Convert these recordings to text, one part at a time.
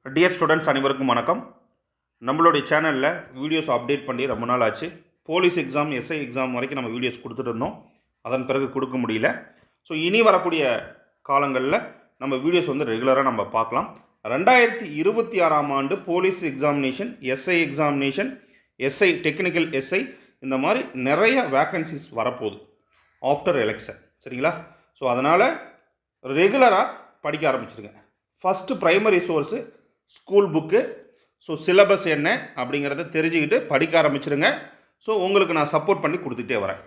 Dear students அனைவருக்கும் வணக்கம். நம்மளுடைய சேனலில் வீடியோஸ் அப்டேட் பண்ணி ரொம்ப நாள் ஆச்சு. போலீஸ் எக்ஸாம், எஸ்ஐ எக்ஸாம் வரைக்கும் நம்ம வீடியோஸ் கொடுத்துட்டு இருந்தோம். அதன் பிறகு கொடுக்க முடியல. ஸோ இனி வரக்கூடிய காலங்களில் நம்ம வீடியோஸ் ரெகுலராக நம்ம பார்க்கலாம். 2026ஆம் ஆண்டு police examination, SI examination, SI technical SI இந்த மாதிரி நிறைய வேக்கன்சிஸ் வரப்போகுது ஆஃப்டர் எலெக்ஷன். சரிங்களா? ஸோ அதனால் ரெகுலராக படிக்க ஆரம்பிச்சிருங்க. First primary source school book. So syllabus என்ன அப்படிங்கிறத தெரிஞ்சுக்கிட்டு படிக்க ஆரம்பிச்சிருங்க. ஸோ உங்களுக்கு நான் சப்போர்ட் பண்ணி கொடுத்துட்டே வரேன்.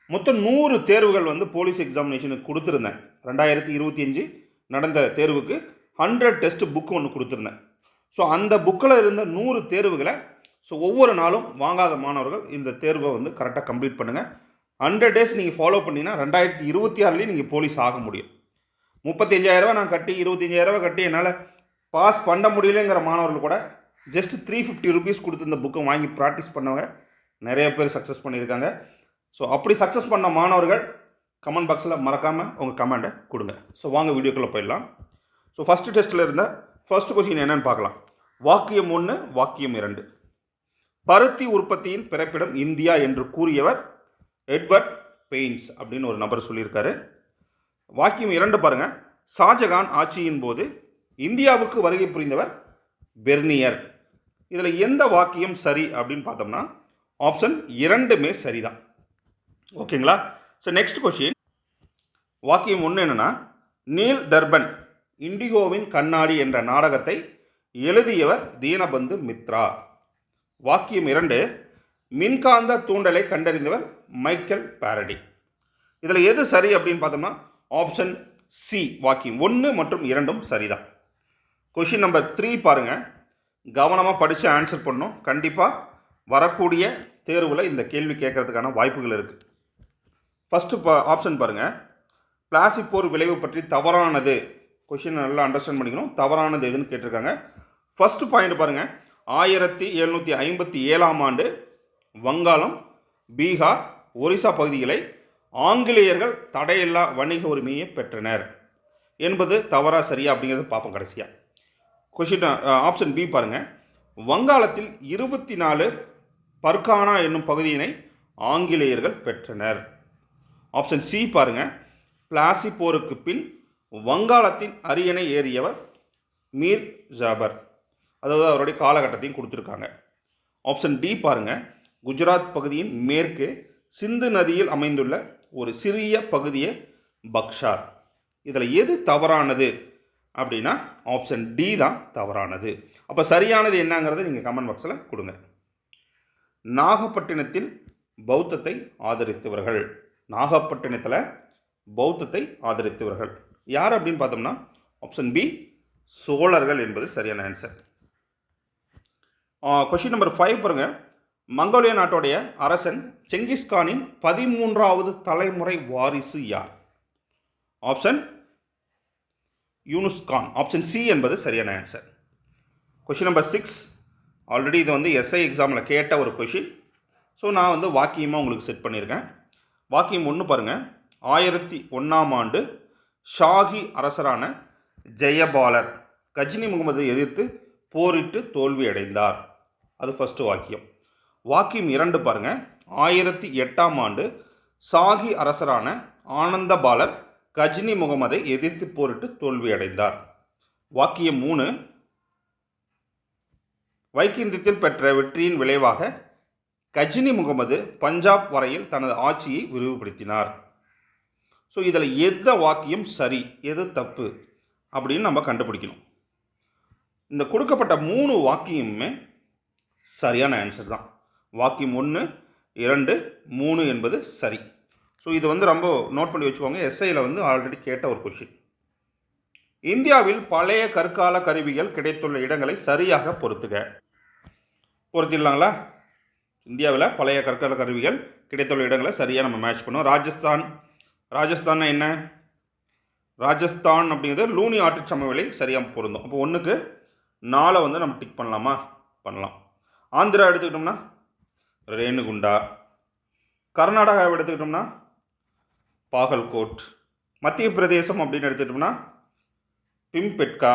மொத்தம் 100 தேர்வுகள் போலீஸ் எக்ஸாமினேஷனுக்கு கொடுத்துருந்தேன். 2025 நடந்த தேர்வுக்கு 100 டெஸ்ட் புக்கு ஒன்று கொடுத்துருந்தேன். ஸோ அந்த புக்கில் இருந்த 100 தேர்வுகளை ஒவ்வொரு நாளும் வாங்காத மாணவர்கள் இந்த தேர்வை கரெக்டாக கம்ப்ளீட் பண்ணுங்கள். 100 டேஸ் நீங்கள் ஃபாலோ பண்ணிங்கன்னா 2026லேயும் நீங்கள் போலீஸ் ஆக முடியும். 35,000 நான் கட்டி 25,000 கட்டி என்னால் பாஸ் பண்ண முடியலைங்கிற மாணவர்கள் கூட ஜஸ்ட் 350 ருபீஸ் கொடுத்து இந்த புக்கை வாங்கி ப்ராக்டிஸ் பண்ணவங்க நிறைய பேர் சக்ஸஸ் பண்ணியிருக்காங்க. ஸோ அப்படி சக்ஸஸ் பண்ண மாணவர்கள் கமெண்ட் பாக்ஸில் மறக்காமல் உங்கள் கமெண்ட்டை கொடுங்க. ஸோ வாங்க வீடியோக்குள்ளே போயிடலாம். ஸோ ஃபஸ்ட்டு டெஸ்ட்டில் இருந்த ஃபர்ஸ்ட் கொஸ்டின் என்னென்னு பார்க்கலாம். வாக்கியம் 1, வாக்கியம் 2. பருத்தி உற்பத்தியின் பிறப்பிடம் இந்தியா என்று கூறியவர் எட்வர்ட் பெயின்ஸ் அப்படின்னு ஒரு நபர் சொல்லியிருக்காரு. வாக்கியம் 2 பாருங்கள். ஷாஜகான் ஆட்சியின் போது இந்தியாவுக்கு வருகை புரிந்தவர் பெர்னியர். இதில் எந்த வாக்கியம் சரி அப்படின்னு பார்த்தோம்னா ஆப்ஷன் 2மே சரிதான். ஓகேங்களா? So next question. வாக்கியம் 1 என்னென்னா, நீல் தர்பன் இண்டிகோவின் கண்ணாடி என்ற நாடகத்தை எழுதியவர் தீனபந்து மித்ரா. வாக்கியம் 2, மின்காந்த தூண்டலை கண்டறிந்தவர் மைக்கேல் பாரடி. இதில் எது சரி அப்படின்னு பார்த்தோம்னா ஆப்ஷன் சி, வாக்கியம் 1 மற்றும் 2ம் சரிதான். கொஷின் நம்பர் 3 பாருங்கள். கவனமாக படித்து ஆன்சர் பண்ணணும். கண்டிப்பாக வரக்கூடிய தேர்வில் இந்த கேள்வி கேட்கறதுக்கான வாய்ப்புகள் இருக்குது. ஃபஸ்ட்டு ஆப்ஷன் பாருங்கள். பிளாசி போர் விளைவு பற்றி தவறானது. கொஷின் நல்லா அண்டர்ஸ்டாண்ட் பண்ணிக்கணும். தவறானது எதுன்னு கேட்டிருக்காங்க. ஃபஸ்ட்டு பாயிண்ட் பாருங்கள். 1757ஆம் ஆண்டு வங்காளம், பீகார், ஒரிசா பகுதிகளை ஆங்கிலேயர்கள் தடையில்லா வணிக உரிமையை பெற்றனர் என்பது தவறா சரியா அப்படிங்கிறது பார்ப்போம் கடைசியாக. கொஷின் ஆப்ஷன் பி பாருங்கள். வங்காளத்தில் 24 பர்கானா என்னும் பகுதியினை ஆங்கிலேயர்கள் பெற்றனர். ஆப்ஷன் சி பாருங்கள். பிளாசி போருக்கு பின் வங்காளத்தின் அரியணை ஏறியவர் மீர் ஜாபர். அதாவது அவருடைய காலகட்டத்தையும் கொடுத்துருக்காங்க. ஆப்ஷன் டி பாருங்கள். குஜராத் பகுதியின் மேற்கு சிந்து நதியில் அமைந்துள்ள ஒரு சிறிய பகுதியே பக்ஷார். இதில் எது தவறானது அப்படின்னா ஆப்ஷன் டி தான் தவறானது. அப்போ சரியானது என்னங்கிறத நீங்கள் கமெண்ட் பாக்ஸில் கொடுங்க. நாகப்பட்டினத்தில் பௌத்தத்தை ஆதரித்தவர்கள். நாகப்பட்டினத்தில் பௌத்தத்தை ஆதரித்தவர்கள் யார் அப்படின்னு பார்த்தோம்னா ஆப்ஷன் பி, சோழர்கள் என்பது சரியான ஆன்சர். கொஷின் நம்பர் 5 பாருங்க. மங்கோலியா நாட்டுடைய அரசன் செங்கிஸ்கானின் 13வது தலைமுறை வாரிசு யார்? Option Yunus Khan. Option C என்பது சரியான ஆன்சர். Question number 6. ஆல்ரெடி இது எஸ்ஐ எக்ஸாமில் கேட்ட ஒரு கொஷின். ஸோ நான் வாக்கியமாக உங்களுக்கு செட் பண்ணியிருக்கேன். வாக்கியம் 1 பாருங்கள். 1001ஆம் ஆண்டு ஷாஹி அரசரான ஜெயபாலர் கஜினி முகமது எதிர்த்து போரிட்டு தோல்வி அடைந்தார். அது ஃபஸ்ட்டு வாக்கியம். வாக்கியம் 2 பாருங்கள். 1008ஆம் ஆண்டு ஷாஹி அரசரான ஆனந்தபாலர் கஜினி முகமதை எதிர்த்து போரிட்டு தோல்வி அடைந்தார். வாக்கியம் 3. வைக்கிந்தத்தில் பெற்ற வெற்றியின் விளைவாக கஜினி முகமது பஞ்சாப் வரையில் தனது ஆட்சியை விரிவுபடுத்தினார். ஸோ இதில் எந்த வாக்கியம் சரி, எது தப்பு அப்படின்னு நம்ம கண்டுபிடிக்கணும். இந்த கொடுக்கப்பட்ட 3 வாக்கியமுமே சரியான ஆன்சர் தான். வாக்கியம் 1, 2, 3 என்பது சரி. ஸோ இது ரொம்ப நோட் பண்ணி வச்சுக்கோங்க. எஸ்ஐயில் ஆல்ரெடி கேட்ட ஒரு கொஷின். இந்தியாவில் பழைய கற்கால கருவிகள் கிடைத்துள்ள இடங்களை சரியாக பொறுத்துக. பொறுத்திடலாங்களா? இந்தியாவில் பழைய கற்கால கருவிகள் கிடைத்துள்ள இடங்களை சரியாக நம்ம மேட்ச் பண்ணோம். ராஜஸ்தான் என்ன? ராஜஸ்தான் அப்படிங்கிறது லூனி ஆற்று சமவெளி சரியாக பொருந்தும். அப்போ 1க்கு 4 நம்ம டிக் பண்ணலாமா? பண்ணலாம். ஆந்திரா எடுத்துக்கிட்டோம்னா ரேணுகுண்டா. கர்நாடகாவை எடுத்துக்கிட்டோம்னா பாகல்கோட். மத்திய பிரதேசம் அப்படின்னு எடுத்துக்கிட்டோம்னா பிம்பெட்கா.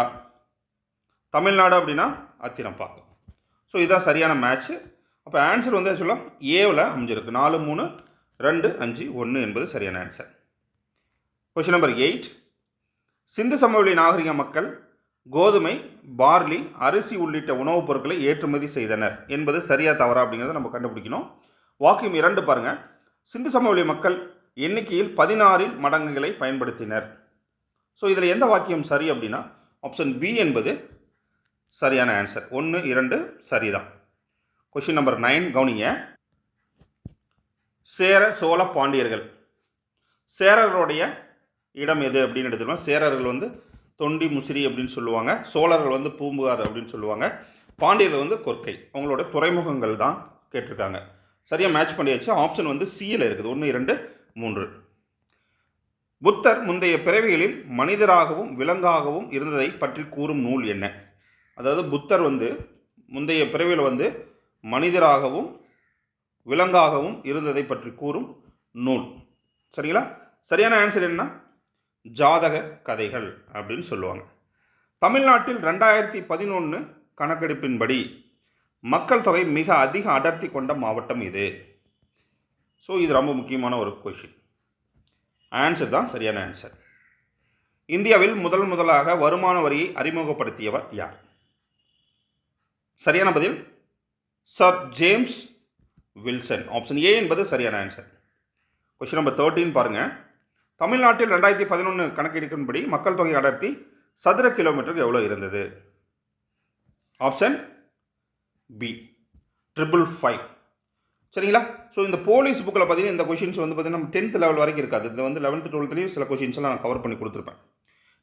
தமிழ்நாடு அப்படின்னா அத்திரம்பாக்கம். ஸோ இதுதான் சரியான மேட்ச்சு. அப்போ ஆன்சர் வந்து ஆக்சுவலாக ஏவில் அமைஞ்சிருக்கு. 4, 3, 2, 5, 1 என்பது சரியான ஆன்சர். Question number 8. சிந்து சமவெளி நாகரிக மக்கள் கோதுமை, பார்லி, அரிசி உள்ளிட்ட உணவுப் பொருட்களை ஏற்றுமதி செய்தனர் என்பது சரியா தவறா அப்படிங்கிறத நம்ம கண்டுபிடிக்கணும். வாக்கியம் 2 பாருங்கள். சிந்து சமவெளி மக்கள் எண்ணிக்கையில் 16 மடங்குகளை பயன்படுத்தினர். ஸோ இதில் எந்த வாக்கியம் சரி அப்படின்னா ஆப்ஷன் பி என்பது சரியான ஆன்சர். 1, 2 சரிதான். கொஸ்டின் நம்பர் 9 கவனிங்க. சேர சோழ பாண்டியர்கள், சேரர்களுடைய இடம் எது அப்படின்னு எடுத்துக்கணும். சேரர்கள் வந்து தொண்டி முசிறி அப்படின்னு சொல்லுவாங்க. சோழர்கள் வந்து பூம்புகார் அப்படின்னு சொல்லுவாங்க. பாண்டியர்கள் வந்து கொற்கை. அவங்களோட துறைமுகங்கள் தான் கேட்டிருக்காங்க. சரியாக மேட்ச் பண்ணியாச்சு. ஆப்ஷன் வந்து சியில் இருக்குது. 1, 2, 3. புத்தர் முந்தைய பிறவிகளில் மனிதராகவும் விலங்காகவும் இருந்ததை பற்றி கூறும் நூல் என்ன? அதாவது புத்தர் வந்து முந்தைய பிறவியில் வந்து மனிதராகவும் விலங்காகவும் இருந்ததை பற்றி கூறும் நூல். சரிங்களா? சரியான ஆன்சர் என்ன? ஜாதக கதைகள் அப்படின்னு சொல்லுவாங்க. தமிழ்நாட்டில் 2011 கணக்கெடுப்பின்படி மக்கள் தொகை மிக அதிக அடர்த்தி கொண்ட மாவட்டம் இது. ஸோ இது ரொம்ப முக்கியமான ஒரு கொஷின். ஆன்சர் தான் சரியான ஆன்சர். இந்தியாவில் முதலாக வருமான வரியை அறிமுகப்படுத்தியவர் யார்? சரியான பதில் sir James Wilson. Option A என்பது சரியான ஆன்சர். கொஸ்டின் நம்பர் 13 பாருங்க. தமிழ்நாட்டில் 2011 கணக்கெடுப்பின்படி மக்கள் தொகை அடர்த்தி சதுர கிலோமீட்டருக்கு எவ்வளோ இருந்தது? Option B 555. சரிங்களா? ஸோ இந்த போலீஸ் புக்கில் பார்த்தீங்கன்னா இந்த கொஷின்ஸ் வந்து பார்த்தீங்கன்னா நம்ம 10th லெவல் வரைக்கும் இருக்காது. இது வந்து 11th 12thலையும் சில கொஷின்ஸ்லாம் நான் கவர் பண்ணி கொடுத்துருப்பேன்.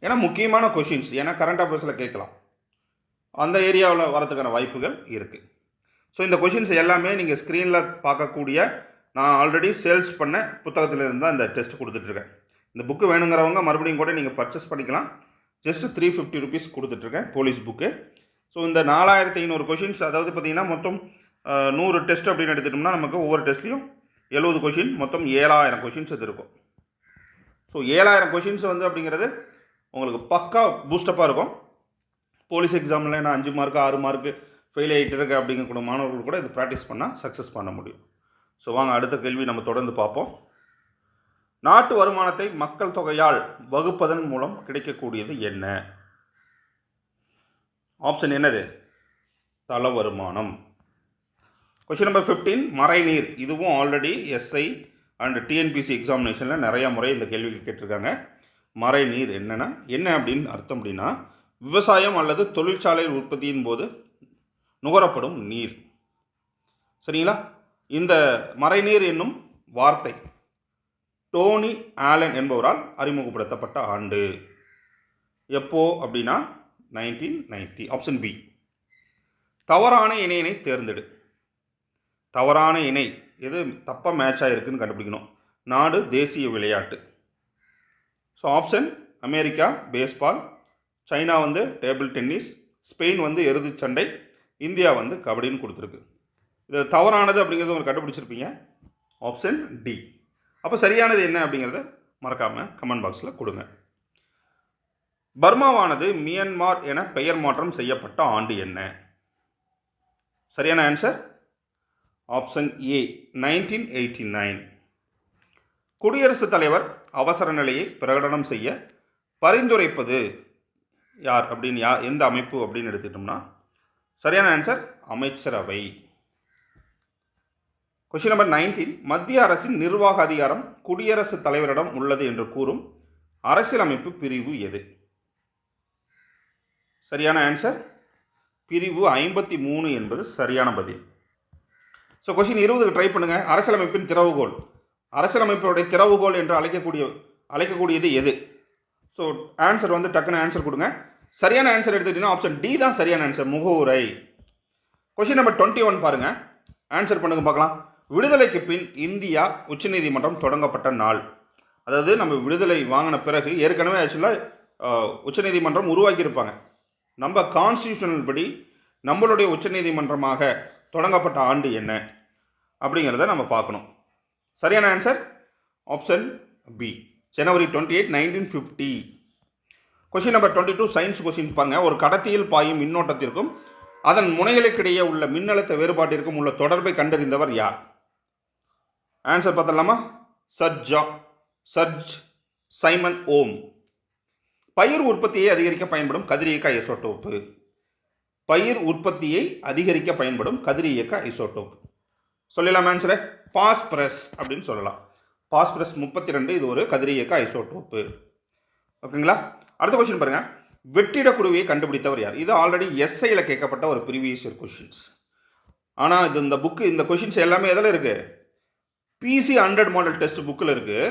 ஏன்னா முக்கியமான கொஷின்ஸ், ஏன்னா கரண்ட் அஃபேர்ஸில் கேட்கலாம், அந்த ஏரியாவில் வரதுக்கான வாய்ப்புகள் இருக்குது. ஸோ இந்த கொஷின்ஸ் எல்லாமே நீங்கள் ஸ்க்ரீனில் பார்க்கக்கூடிய நான் ஆல்ரெடி சேல்ஸ் பண்ண புத்தகத்திலிருந்து தான் இந்த டெஸ்ட் கொடுத்துட்ருக்கேன். இந்த புக்கு வேணுங்கிறவங்க மறுபடியும் கூட நீங்கள் பர்ச்சேஸ் பண்ணிக்கலாம். ஜஸ்ட் 350 rupees கொடுத்துட்ருக்கேன் போலீஸ் புக்கு. ஸோ இந்த 4500 கொஷின்ஸ், அதாவது பார்த்தீங்கன்னா மொத்தம் 100 டெஸ்ட் அப்படின்னு எடுத்துட்டோம்னா நமக்கு ஒவ்வொரு டெஸ்ட்லையும் 70 கொஷின், மொத்தம் 7000 கொஷின்ஸ் இது இருக்கும். ஸோ 7000 கொஷின்ஸ் வந்து அப்படிங்கிறது உங்களுக்கு பக்கா பூஸ்டப்பாக இருக்கும். போலீஸ் எக்ஸாமில் நான் 5 மார்க்கு 6 மார்க்கு ஃபெயில் ஆகிட்டு இருக்கேன் அப்படிங்கக்கூடிய மாணவர்கள் கூட இது ப்ராக்டிஸ் பண்ணால் சக்ஸஸ் பண்ண முடியும். ஸோ வாங்க அடுத்த கேள்வி நம்ம தொடர்ந்து பார்ப்போம். நாட்டு வருமானத்தை மக்கள் தொகையால் வகுப்பதன் மூலம் கிடைக்கக்கூடியது என்ன? ஆப்ஷன் என்னது? தள வருமானம். Question number 15 மறைநீர். இதுவும் ஆல்ரெடி எஸ்ஐ அண்ட் டிஎன்பிசி எக்ஸாமினேஷனில் நிறையா முறை இந்த கேள்விக்கு கேட்டிருக்காங்க. மறைநீர் என்னென்னா என்ன அப்படின்னு அர்த்தம் அப்படின்னா விவசாயம் அல்லது தொழிற்சாலை உற்பத்தியின் போது நுகரப்படும் நீர். சரிங்களா? இந்த மறைநீர் என்னும் வார்த்தை டோனி ஆலன் என்பவரால் அறிமுகப்படுத்தப்பட்ட ஆண்டு எப்போ அப்படின்னா 1990. Option B. தவறான இணையினை தேர்ந்தெடு. தவறான இணை எது தப்பாக மேட்ச் ஆகிருக்குன்னு கண்டுபிடிக்கணும். நாடு, தேசிய விளையாட்டு. So option America baseball, China வந்து டேபிள் டென்னிஸ், ஸ்பெயின் வந்து எருதுச் சண்டை, இந்தியா வந்து கபடின்னு கொடுத்துருக்கு. இது தவறானது அப்படிங்கிறது உங்களுக்கு கண்டுபிடிச்சிருப்பீங்க. Option D. அப்போ சரியானது என்ன அப்படிங்கிறத மறக்காமல் கமெண்ட் பாக்ஸில் கொடுங்க. பர்மாவானது மியான்மார் என பெயர் மாற்றம் செய்யப்பட்ட ஆண்டு என்ன? சரியான ஆன்சர் ஆப்ஷன் ஏ 1989. குடியரசுத் தலைவர் அவசர நிலையை பிரகடனம் செய்ய பரிந்துரைப்பது யார் அப்படின்னு எந்த அமைப்பு அப்படின்னு எடுத்துக்கிட்டோம்னா சரியான ஆன்சர் அமைச்சரவை. கொஸ்டின் நம்பர் 19 மத்திய அரசின் நிர்வாக அதிகாரம் குடியரசுத் தலைவரிடம் உள்ளது என்று கூறும் அரசியலமைப்பு பிரிவு எது? சரியான ஆன்சர் பிரிவு 53 என்பது சரியான பதில். ஸோ கொஸ்டின் 20 ட்ரை பண்ணுங்க. அரசியலமைப்பின் திறவுகோல். அரசியலமைப்புடைய திறவுகோல் என்று அழைக்கக்கூடியது எது? ஸோ ஆன்சர் வந்து டக்குன்னு ஆன்சர் கொடுங்க. சரியான ஆன்சர் எடுத்துக்கிட்டீங்கன்னா ஆப்ஷன் டி தான் சரியான ஆன்சர், முகவுரை. கொஸ்டின் நம்பர் 21 பாருங்க. ஆன்சர் பண்ணுங்க பார்க்கலாம். விடுதலைக்கு பின் இந்தியா உச்சநீதிமன்றம் தொடங்கப்பட்ட நாள். அதாவது நம்ம விடுதலை வாங்கின பிறகு ஏற்கனவே ஆக்சுவலாக உச்சநீதிமன்றம் உருவாக்கியிருப்பாங்க. நம்ம கான்ஸ்டியூஷனல் படி நம்மளுடைய உச்சநீதிமன்றமாக தொடங்கப்பட்ட ஆண்டு என்ன அப்படிங்கிறத நம்ம பார்க்கணும். சரியான ஆன்சர் ஆப்ஷன் பி, ஜனவரி 28, 1950. கொஷின் நம்பர் 22 சயின்ஸ் கொஷின் பாருங்க. ஒரு கடத்தியில் பாயும் மின்னோட்டத்திற்கும் அதன் முனைகளுக்கிடையே உள்ள மின்னழுத்த வேறுபாட்டிற்கும் உள்ள தொடர்பை கண்டறிந்தவர் யார்? ஆன்சர் பார்த்தலாமா? சர்ஜ் சைமன் ஓம். பயிர் உற்பத்தியை அதிகரிக்க பயன்படும் கதிரியக்க ஐசோட்டோப்பு. பயிர் உற்பத்தியை அதிகரிக்க பயன்படும் கதிரியக்க ஐசோட்டோப் சொல்லலாம். ஆன்சரை பாஸ்பரஸ் அப்படின்னு சொல்லலாம். பாஸ்பரஸ் 32 இது ஒரு கதிரியக்க ஐசோட்டோப்பு. ஓகேங்களா? அடுத்த கொஸ்டின் பாருங்க. வெற்றிட குடுவையை கண்டுபிடித்தவர் யார்? இது ஆல்ரெடி எஸ்ஐயில் கேட்கப்பட்ட ஒரு ப்ரீவியஸ் இயர் கொஷின்ஸ். ஆனால் இது இந்த புக்கு இந்த கொஷின்ஸ் எல்லாமே எதில் இருக்குது? பிசி 100 மாடல் டெஸ்ட் புக்கில் இருக்குது.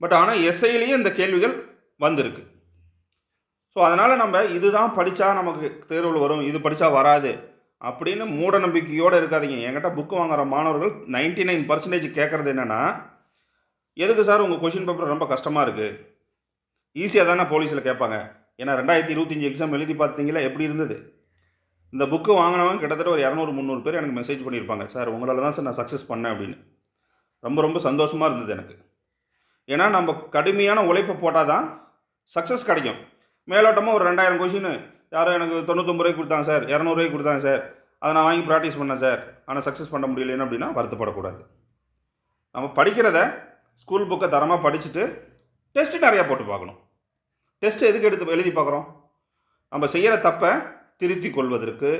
பட் ஆனால் எஸ்ஐலேயும் இந்த கேள்விகள் வந்திருக்கு. ஸோ அதனால் நம்ம இதுதான் படித்தா நமக்கு தேர்வில் வரும், இது படித்தா வராது அப்படின்னு மூட நம்பிக்கையோடு இருக்காதிங்க. என்கிட்ட புக்கு வாங்குகிற மாணவர்கள் 99% கேட்குறது என்னென்னா, எதுக்கு சார் உங்கள் கொஷின் பேப்பர் ரொம்ப கஷ்டமாக இருக்குது, ஈஸியாக தானே போலீஸில் கேட்பாங்க. ஏன்னா 2025 எக்ஸாம் எழுதி பார்த்தீங்களா எப்படி இருந்தது? இந்த புக்கு வாங்கினவங்க கிட்டத்தட்ட ஒரு 200-300 பேர் எனக்கு மெசேஜ் பண்ணியிருப்பாங்க, சார் உங்களால் தான் சார் நான் சக்ஸஸ் பண்ணேன் அப்படின்னு. ரொம்ப ரொம்ப சந்தோஷமாக இருந்தது எனக்கு. ஏன்னா நம்ம கடுமையான உழைப்பை போட்டால் தான் சக்ஸஸ் கிடைக்கும். மேலோட்டமாக ஒரு 2000 கொஷின் யாரோ எனக்கு 99 ரூபாய்க்கு கொடுத்தாங்க சார், 200 ரூபாய்க்கு கொடுத்தாங்க சார், அதை நான் வாங்கி ப்ராக்டிஸ் பண்ணேன் சார், ஆனால் சக்ஸஸ் பண்ண முடியலன்னு அப்படின்னா வருத்தப்படக்கூடாது. நம்ம படிக்கிறத ஸ்கூல் புக்கை தரமாக படிச்சுட்டு டெஸ்ட்டு நிறையா போட்டு பார்க்கணும். டெஸ்ட்டு எதுக்கு எழுதி பார்க்குறோம்? நம்ம செய்கிற தப்பை திருத்தி கொள்வதற்கு,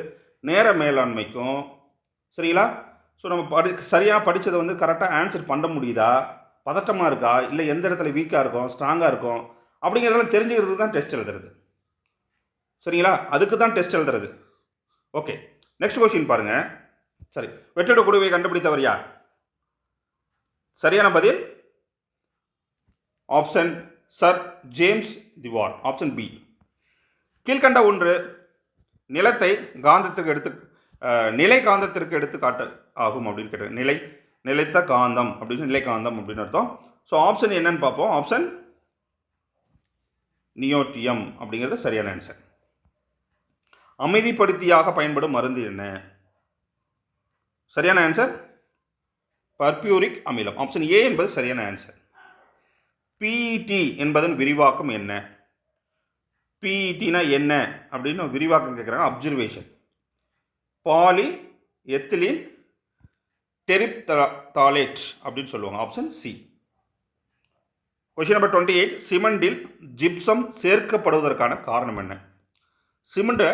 நேர மேலாண்மைக்கும். சரிங்களா? ஸோ நம்ம சரியாக படித்ததை வந்து கரெக்டாக ஆன்சர் பண்ண முடியுதா, பதட்டமாக இருக்கா, இல்லை எந்த இடத்துல வீக்காக இருக்கும், ஸ்ட்ராங்காக இருக்கும் அப்படிங்கிறதெல்லாம் தெரிஞ்சுக்கிறதுக்கு தான் டெஸ்ட் எழுதுறது. சரிங்களா? அதுக்கு தான் டெஸ்ட் எழுதுறது. ஓகே, நெக்ஸ்ட் கொஸ்டின் பாருங்கள். சரி, வெற்றிட குடுவையை கண்டுபிடித்தவர் யார்? சரியான பதில் ஆப்ஷன் சர் ஜேம்ஸ் திவார், ஆப்ஷன் பி. கீழ்கண்ட ஒன்று நிலத்தை காந்தத்துக்கு நிலை காந்தத்திற்கு எடுத்துக்காட்டு ஆகும் அப்படின்னு கேட்டேன். நிலைத்த காந்தம் அப்படின்னு நிலை காந்தம் அப்படின்னு அர்த்தம். ஸோ ஆப்ஷன் என்னன்னு பார்ப்போம். ஆப்ஷன் நியோட்டியம் அப்படிங்கிறது சரியான ஆன்சர். அமைதிப்படுத்தியாக பயன்படும் மருந்து என்ன? சரியான ஆன்சர் பர்பியூரிக் அமிலம், ஆப்ஷன் ஏ என்பது சரியான ஆன்சர். பிஇடி என்பதன் விரிவாக்கம் என்ன? பிஇடினா என்ன அப்படின்னு விரிவாக்கம் கேட்குறாங்க. அப்சர்வேஷன். பாலி எத்திலீன் டெரிப்தாலேட் அப்படின்னு சொல்லுவாங்க, ஆப்ஷன் சி. Question number 28. சிமெண்டில் ஜிப்சம் சேர்க்கப்படுவதற்கான காரணம் என்ன? சிமெண்ட்டை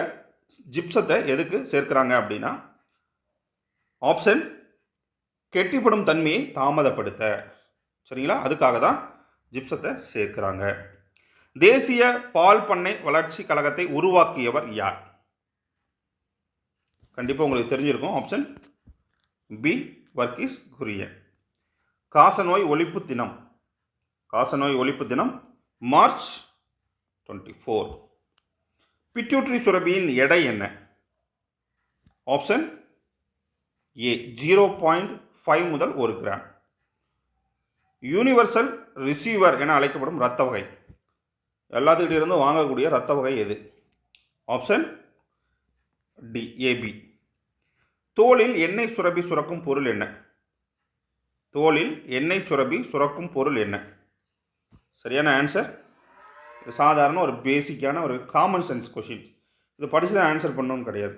ஜிப்சத்தை எதுக்கு சேர்க்கிறாங்க அப்படின்னா, ஆப்ஷன் கெட்டிப்படும் தன்மையை தாமதப்படுத்த. சரிங்களா? அதுக்காக தான் ஜிப்சத்தை சேர்க்கிறாங்க. தேசிய பால் பண்ணை வளர்ச்சி கழகத்தை உருவாக்கியவர் யார்? கண்டிப்பாக உங்களுக்கு தெரிஞ்சிருக்கும். Option B Varghese Kurien. காசநோய் ஒழிப்பு தினம் மார்ச் 24. பிட்யூட்ரி சுரபியின் எடை என்ன? ஆப்ஷன் ஏ 0.5 முதல் 1 கிராம். யூனிவர்சல் ரிசீவர் என அழைக்கப்படும் இரத்த வகை, எல்லாத்துக்கிட்ட இருந்து வாங்கக்கூடிய இரத்த வகை எது? Option D AB. தோலில் எண்ணெய் சுரபி சுரக்கும் பொருள் என்ன? தோலில் எண்ணெய் சுரபி சுரக்கும் பொருள் என்ன? சரியான ஆன்சர். சாதாரண ஒரு பேசிக்கான ஒரு காமன் சென்ஸ் கொஷின். இது படித்து தான் ஆன்சர் பண்ணணும்னு கிடையாது.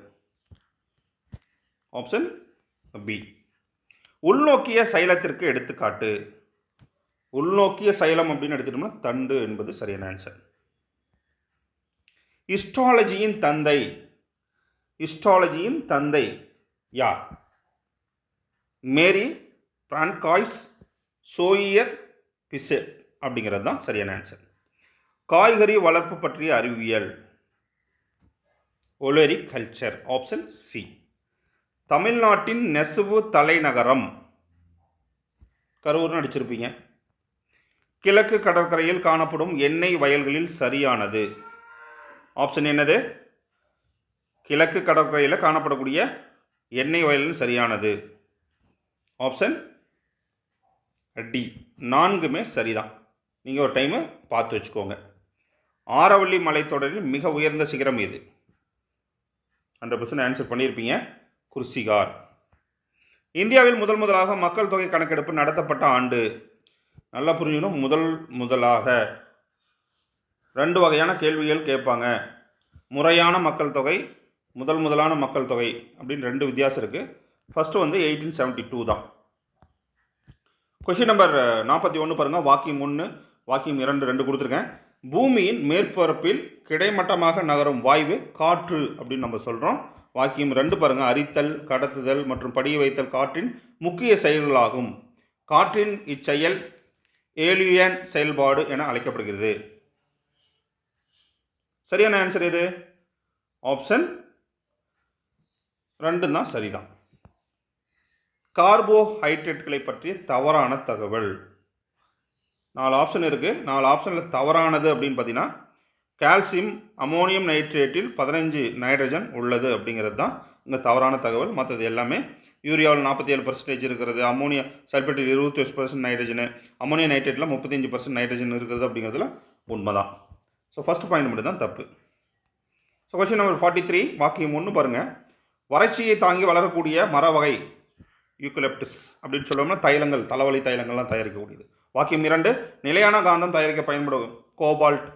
Option B. உள்நோக்கிய சைலத்திற்கு எடுத்துக்காட்டு. உள்நோக்கிய சைலம் அப்படின்னு எடுத்துட்டோம்னா தண்டு என்பது சரியான ஆன்சர். ஹிஸ்டாலஜியின் தந்தை யார்? மேரி பிரான்காய்ஸ் சோயியர் பிசெட் அப்படிங்கிறது தான் சரியான ஆன்சர். காய்கறி வளர்ப்பு பற்றிய அறிவியல், ஒலரி கல்ச்சர், ஆப்ஷன் சி. தமிழ்நாட்டின் நெசவு தலைநகரம், கரூர்னு அடிச்சிருப்பீங்க. கிழக்கு கடற்கரையில் காணப்படும் எண்ணெய் வயல்களில் சரியானது. ஆப்ஷன் என்னது? கிழக்கு கடற்கரையில் காணப்படக்கூடிய எண்ணெய் வயலில் சரியானது. Option D. 4மே சரிதான். நீங்கள் ஒரு டைமு பார்த்து வச்சுக்கோங்க. ஆரவள்ளி மலைத்தொடரில் மிக உயர்ந்த சிகரம் எது? 100% ஆன்சர் பண்ணியிருப்பீங்க. குர்சிகார். இந்தியாவில் முதலாக மக்கள் தொகை கணக்கெடுப்பு நடத்தப்பட்ட ஆண்டு? நல்லா புரிஞ்சுக்கணும். முதலாக 2 வகையான கேள்விகள் கேட்பாங்க. முறையான மக்கள் தொகை, முதலான மக்கள் தொகை அப்படின்னு 2 வித்தியாசம் இருக்குது. ஃபஸ்ட்டு வந்து 1872 தான். கொஷின் நம்பர் 41 பாருங்கள். வாக்கியம் 1, வாக்கியம் 2 கொடுத்துருக்கேன். பூமியின் மேற்பரப்பில் கிடைமட்டமாக நகரும் வாயு காற்று அப்படின்னு நம்ம சொல்கிறோம். வாக்கியம் 2 பாருங்கள். அரித்தல், கடத்துதல் மற்றும் படிய வைத்தல் காற்றின் முக்கிய செயல்களாகும். காற்றின் இச்செயல் ஏலியன் செயல்பாடு என அழைக்கப்படுகிறது. சரியான ஆன்சர் எது? ஆப்ஷன் 2 தான் சரிதான். கார்போஹைட்ரேட்களை பற்றிய தவறான தகவல். 4 ஆப்ஷன் இருக்குது. 4 ஆப்ஷனில் தவறானது அப்படின்னு பார்த்தீங்கன்னா கால்சியம் அமோனியம் நைட்ரேட்டில் 15 நைட்ரஜன் உள்ளது அப்படிங்கிறது தான் இங்கே தவறான தகவல். மற்றது எல்லாமே யூரியாவில் 47% இருக்கிறது, அமோனியா சல்பேட்டில் 28% நைட்ரஜனு, அமோனியா நைட்ரேட்டில் 35% நைட்ரஜன் இருக்கிறது அப்படிங்கிறதுல உண்மை தான். ஸோ ஃபஸ்ட் பாயிண்ட் மட்டும் தான் தப்பு. ஸோ கொஸ்டின் நம்பர் 43 வாக்கியம் 1 பாருங்கள். வறட்சியை தாங்கி வளரக்கூடிய மர வகை யூக்கலிப்டஸ் அப்படின்னு சொல்லணும்னா தைலங்கள், தலைவலி தைலங்கள்லாம் தயாரிக்கக்கூடியது. வாக்கியம் 2 நிலையான காந்தம் தயாரிக்க பயன்படும் கோபால்ட்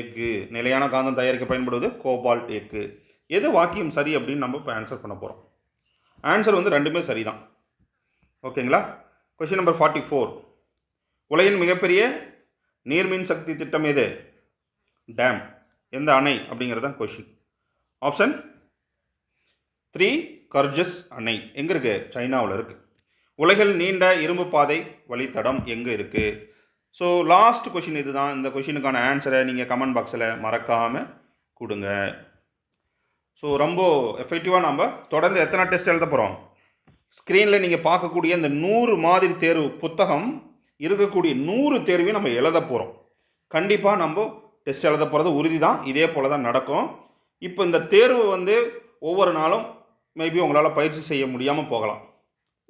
எக்கு. நிலையான காந்தம் தயாரிக்க பயன்படுவது கோபால்ட் எக்கு. எது வாக்கியம் சரி அப்படின்னு நம்ம இப்போ ஆன்சர் பண்ண போகிறோம். ஆன்சர் வந்து 2மே சரி தான். ஓகேங்களா? கொஸ்டின் நம்பர் 44 உலகின் மிகப்பெரிய நீர்மின் சக்தி திட்டம் எது? டேம். எந்த அணை அப்படிங்கிறது தான் கொஷின். ஆப்ஷன் 3 கர்ஜஸ் அணை. எங்கே இருக்குது? சைனாவில் இருக்குது. உலகில் நீண்ட இரும்பு பாதை வழித்தடம் எங்கே இருக்குது? ஸோ லாஸ்ட் கொஷின் இது தான். இந்த கொஷினுக்கான ஆன்சரை நீங்கள் கமெண்ட் பாக்ஸில் மறக்காமல் கொடுங்க. ஸோ ரொம்ப எஃபெக்டிவாக நம்ம தொடர்ந்து எத்தனை டெஸ்ட் எழுத போகிறோம்? ஸ்க்ரீனில் நீங்கள் பார்க்கக்கூடிய இந்த 100 மாதிரி தேர்வு புத்தகம் இருக்கக்கூடிய 100 தேர்வையும் நம்ம எழுத போகிறோம். கண்டிப்பாக நம்ம டெஸ்ட் எழுத போகிறது உறுதி தான். இதே போல் தான் நடக்கும். இப்போ இந்த தேர்வு வந்து ஒவ்வொரு நாளும் மேபி உங்களால் பயிற்சி செய்ய முடியாமல் போகலாம்.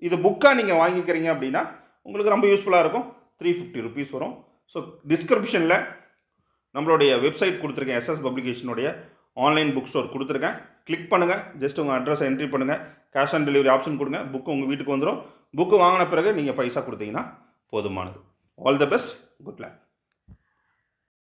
இது புக்காக நீங்கள் வாங்கிக்கிறீங்க அப்படின்னா உங்களுக்கு ரொம்ப யூஸ்ஃபுல்லாக இருக்கும். 350 ருபீஸ் வரும். ஸோ டிஸ்கிரிப்ஷனில் நம்மளுடைய வெப்சைட் கொடுத்துருக்கேன். எஸ்எஸ் பப்ளிகேஷனுடைய ஆன்லைன் புக் ஸ்டோர் கொடுத்துருக்கேன். கிளிக் பண்ணுங்கள். ஜஸ்ட் உங்கள் அட்ரஸை என்ட்ரி பண்ணுங்கள். கேஷ் ஆன் டெலிவரி ஆப்ஷன் கொடுங்க. புக்கு உங்கள் வீட்டுக்கு வந்துடும். புக்கு வாங்கின பிறகு நீங்கள் பைசா கொடுத்தீங்கன்னா போதுமானது. All the best. Good luck.